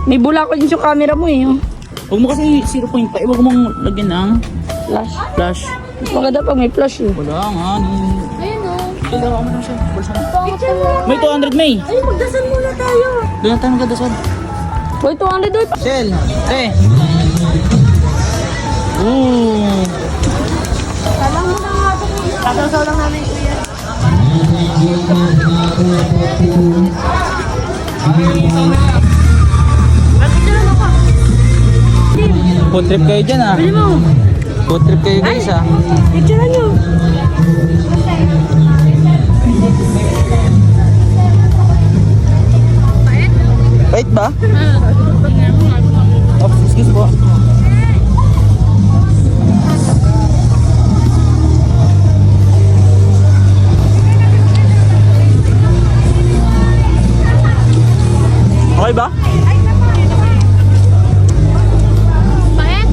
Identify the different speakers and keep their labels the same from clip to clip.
Speaker 1: May bula ko din yung camera mo eh. Oh.
Speaker 2: Huwag mo kasi 0.5. Huwag mong lagyan ng
Speaker 1: Flash.
Speaker 2: flash.
Speaker 1: Mas maganda pag may flash eh.
Speaker 2: Wala nga.
Speaker 3: Ayun o.
Speaker 2: Kailangan mo lang siya. Bulsa na.
Speaker 3: Picture mo.
Speaker 2: May 200 May.
Speaker 3: Ay, magdasal muna tayo.
Speaker 2: Doon na tayo magdasal.
Speaker 1: Uy, 200 uy.
Speaker 2: Shell. Ooh.
Speaker 3: Salang mo na nga ito. Sasaw lang namin kuya.
Speaker 2: Food trip kayo dyan ah.
Speaker 1: Bili mo.
Speaker 2: Food trip kayo guys ah.
Speaker 1: Picture nyo.
Speaker 2: Wait ba? Oh, excuse po. Okay ba?
Speaker 3: Pait?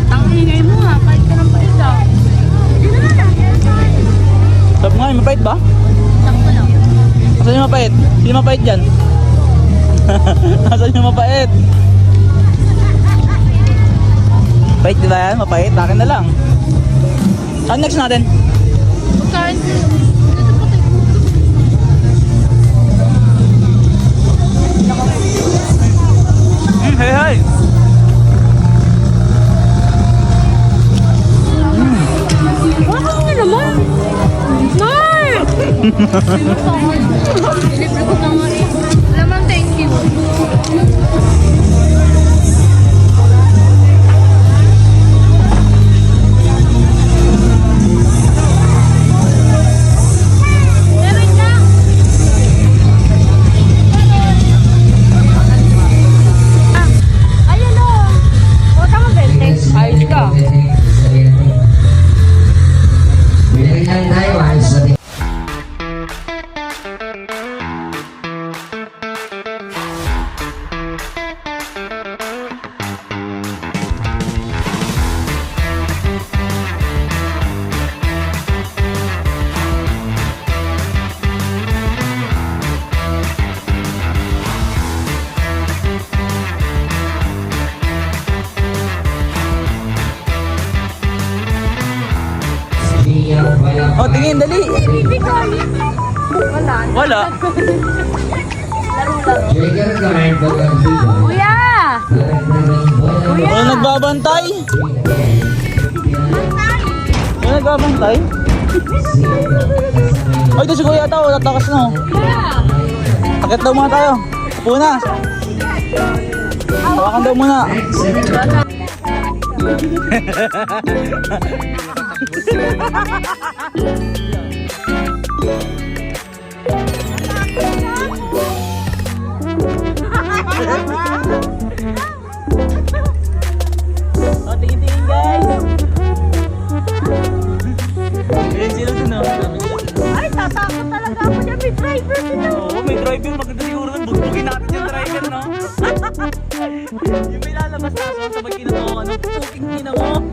Speaker 3: Tangingay mo ha. Pait ka ng pait ah.
Speaker 2: Stop nga, mapait ba?
Speaker 3: Sakto lang.
Speaker 2: Asan yung mapait? Sino mapait dyan? Asan yung mapait? Pait di ba yan? Mapait? Akin na lang. Saan next natin?
Speaker 3: Magkain.
Speaker 2: Hey, hey!
Speaker 3: Bakit nga naman? Nay! Dilibre ko pa nga eh. Alam, thank you. Wait lang. Ayan o. O, tama 20.
Speaker 1: Ayos ka.
Speaker 2: Oh, tingin, dali!
Speaker 3: Wala.
Speaker 2: Wala!
Speaker 3: Kuya!
Speaker 2: Wala nagbabantay? Wala nagbabantay? Ay, ito si Kuya ata, wala takas na oh. Akit daw muna tayo. Upo na. Hawakan daw muna. Oh, tingin-tingin guys. Ayan sila dun oh.
Speaker 3: Ay, tatakot talaga ako dyan. May driver din ako.
Speaker 2: Oo, may driver. Maganda siguro nun. Bugbugin natin yung driver, no? Yung may lalabas na ako sa magkinatawa. Ano? Puking ina mo.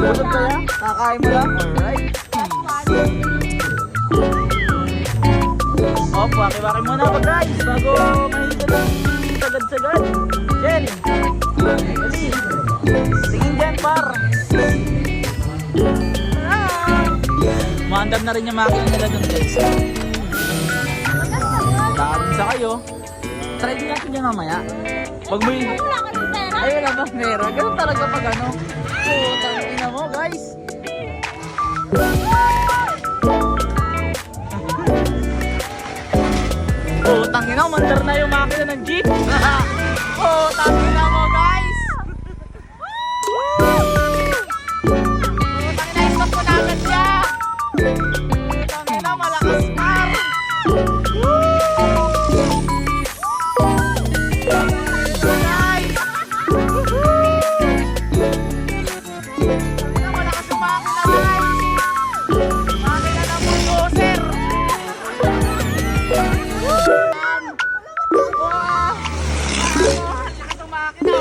Speaker 2: Busog kaya? Kakain mo lang? Alright. Opo, waki-waki muna ako guys. Bago mahita ng sagad-sagad. Jen! Dali! Tingin dyan, par! Maandam na rin yung makina nila dun guys. Daan sa kayo. Try din natin yan mamaya. Pag may...
Speaker 3: Wala ka ng pera.
Speaker 2: Ay, wala bang pera? Ganun talaga pag ano. So, tangina mo guys. Oh, tangina, mandar na yung makina ng jeep. Oh, tangina mo guys. Tangina, ispat ko na agad siya. Tangina, malakas par. Guys. Tangina, malakas yung makina guys. Makina ng bulldozer. Wow! Lakas ng makina!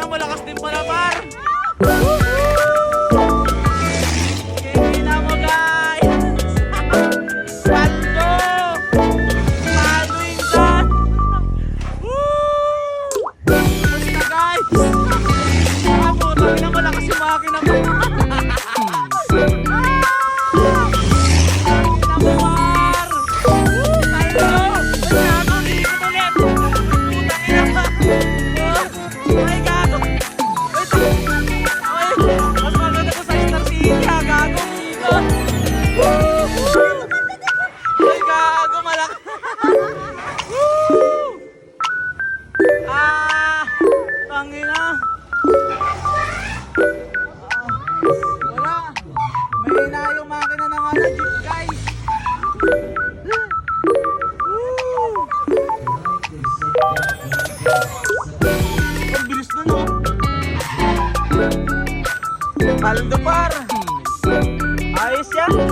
Speaker 2: Malakas din pala, par! Kikina mo, guys! Paldo! Paldo insan! Woo! Basta, guys! Ah, putang ina, malakas yung makina mo! Kikina mo, par! Paldo! Paldo, likot ulit! Putang ina pa! Ay, gago! Mas maganda ko sa Star City, ha? Gago! Ay, gago! Malak! Tangina! Wala! May na yung makina ng jeep, guys! Ang bilis na, no? Paldo, par! Ayos yan!